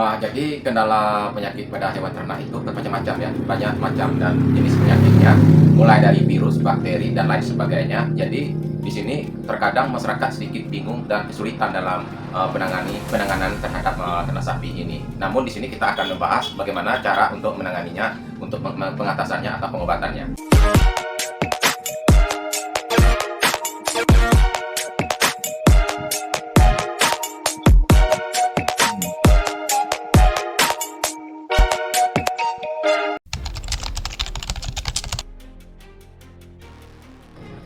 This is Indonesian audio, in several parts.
Jadi kendala penyakit pada hewan ternak itu bermacam-macam ya, banyak macam dan jenis penyakitnya, mulai dari virus, bakteri, dan lain sebagainya. Jadi di sini terkadang masyarakat sedikit bingung dan kesulitan dalam penanganan terhadap ternak sapi ini. Namun di sini kita akan membahas bagaimana cara untuk menanganinya, untuk pengatasannya atau pengobatannya.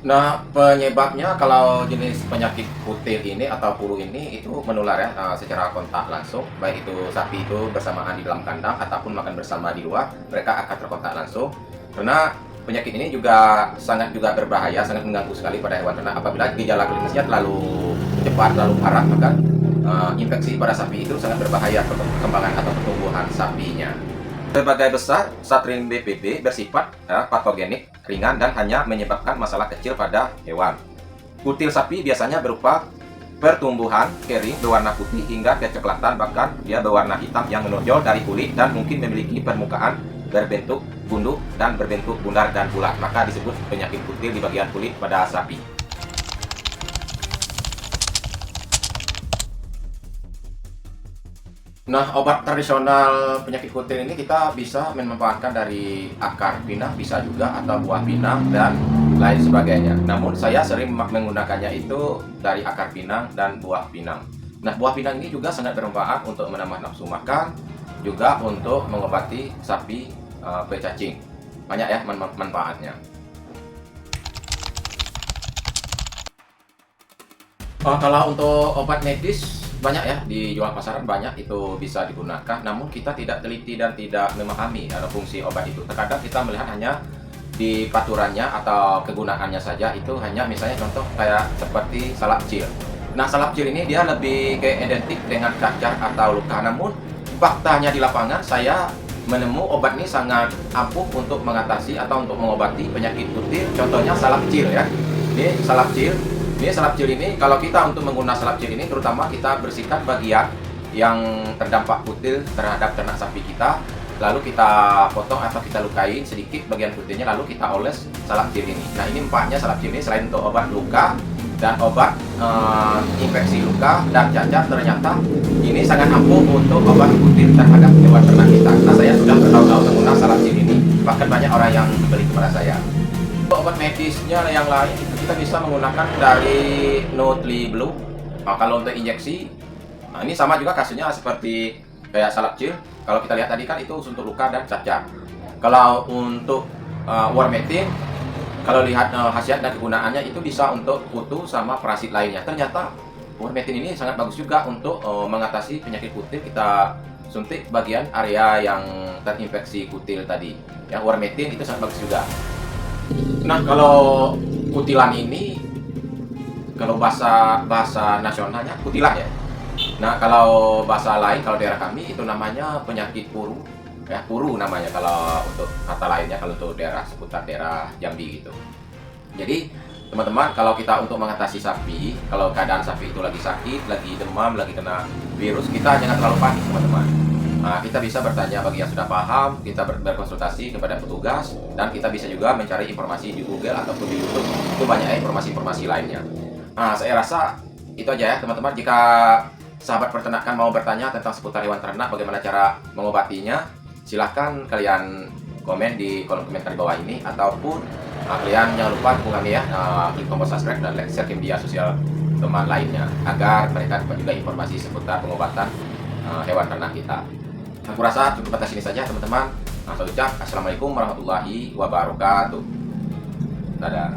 Nah, penyebabnya kalau jenis penyakit kutil ini atau flu ini itu menular ya, secara kontak langsung, baik itu sapi itu bersamaan di dalam kandang ataupun makan bersama di luar, mereka akan terkontak langsung. Karena penyakit ini juga sangat berbahaya, sangat mengganggu sekali pada hewan ternak. Apabila gejala klinisnya terlalu cepat, terlalu parah, maka infeksi pada sapi itu sangat berbahaya untuk perkembangan atau pertumbuhan sapinya. Sebagai besar, Zatrim BPP bersifat patogenik, ringan, dan hanya menyebabkan masalah kecil pada hewan. Kutil sapi biasanya berupa pertumbuhan kering berwarna putih hingga kecoklatan, bahkan dia berwarna hitam yang menonjol dari kulit dan mungkin memiliki permukaan berbentuk gunduk dan berbentuk bundar dan bulat. Maka disebut penyakit kutil di bagian kulit pada sapi. Nah, obat tradisional penyakit kutil ini kita bisa memanfaatkan dari akar pinang, bisa juga, atau buah pinang, dan lain sebagainya. Namun saya sering menggunakannya itu dari akar pinang dan buah pinang. Nah, buah pinang ini juga sangat bermanfaat untuk menambah nafsu makan, juga untuk mengobati sapi pecacing. Banyak ya manfaatnya. Kalau untuk obat medis, banyak ya dijual pasaran, banyak itu bisa digunakan, namun kita tidak teliti dan tidak memahami fungsi obat itu. Terkadang kita melihat hanya di paturannya atau kegunaannya saja, itu hanya misalnya contoh kayak seperti salak cil. Nah, salak cil ini dia lebih kayak identik dengan cacar atau luka, namun faktanya di lapangan saya menemu obat ini sangat ampuh untuk mengatasi atau untuk mengobati penyakit kutil. Contohnya salak cil ya. Ini salak cil. Ini salap cil ini, kalau kita untuk menggunakan salap cil ini, terutama kita bersihkan bagian yang terdampak kutil terhadap ternak sapi kita, lalu kita potong atau kita lukain sedikit bagian kutilnya, lalu kita oles salap cil ini. Nah, ini manfaatnya salap cil ini selain untuk obat luka dan obat infeksi luka dan cacar, ternyata ini sangat ampuh untuk obat kutil terhadap hewan ternak kita. Nah, saya sudah bertahun-tahun menggunakan salap cil ini, bahkan banyak orang yang beli kepada saya. Obat medisnya yang lain itu kita bisa menggunakan dari Nutri Blue. Nah, kalau untuk injeksi, ini sama juga kasusnya seperti kayak salap cil. Kalau kita lihat tadi kan itu untuk luka dan cacar. Kalau untuk Warmetin, kalau lihat khasiat dan kegunaannya itu bisa untuk kutu sama parasit lainnya. Ternyata Warmetin ini sangat bagus juga untuk mengatasi penyakit kutil. Kita suntik bagian area yang terinfeksi kutil tadi. Yang Warmetin itu sangat bagus juga. Nah, kalau kutilan ini, kalau bahasa nasionalnya kutilan ya. Nah, kalau bahasa lain, kalau daerah kami itu namanya penyakit puru, ya puru namanya kalau untuk kata lainnya, kalau untuk daerah seputar daerah Jambi gitu. Jadi teman-teman, kalau kita untuk mengatasi sapi, kalau keadaan sapi itu lagi sakit, lagi demam, lagi kena virus, kita jangan terlalu panik teman-teman. Nah, kita bisa bertanya bagi yang sudah paham, kita berkonsultasi kepada petugas, dan kita bisa juga mencari informasi di Google ataupun di YouTube. Itu banyak informasi-informasi lainnya. Nah, saya rasa itu aja ya teman-teman. Jika sahabat peternakan mau bertanya tentang seputar hewan ternak, bagaimana cara mengobatinya, silahkan kalian komen di kolom komentar di bawah ini, ataupun kalian jangan lupa dukung kami ya, klik tombol subscribe dan like, share ke media sosial teman lainnya, agar mereka dapat juga informasi seputar pengobatan hewan ternak kita. Aku rasa cukup atas ini saja teman-teman. Saya ucap assalamualaikum warahmatullahi wabarakatuh. Dadah.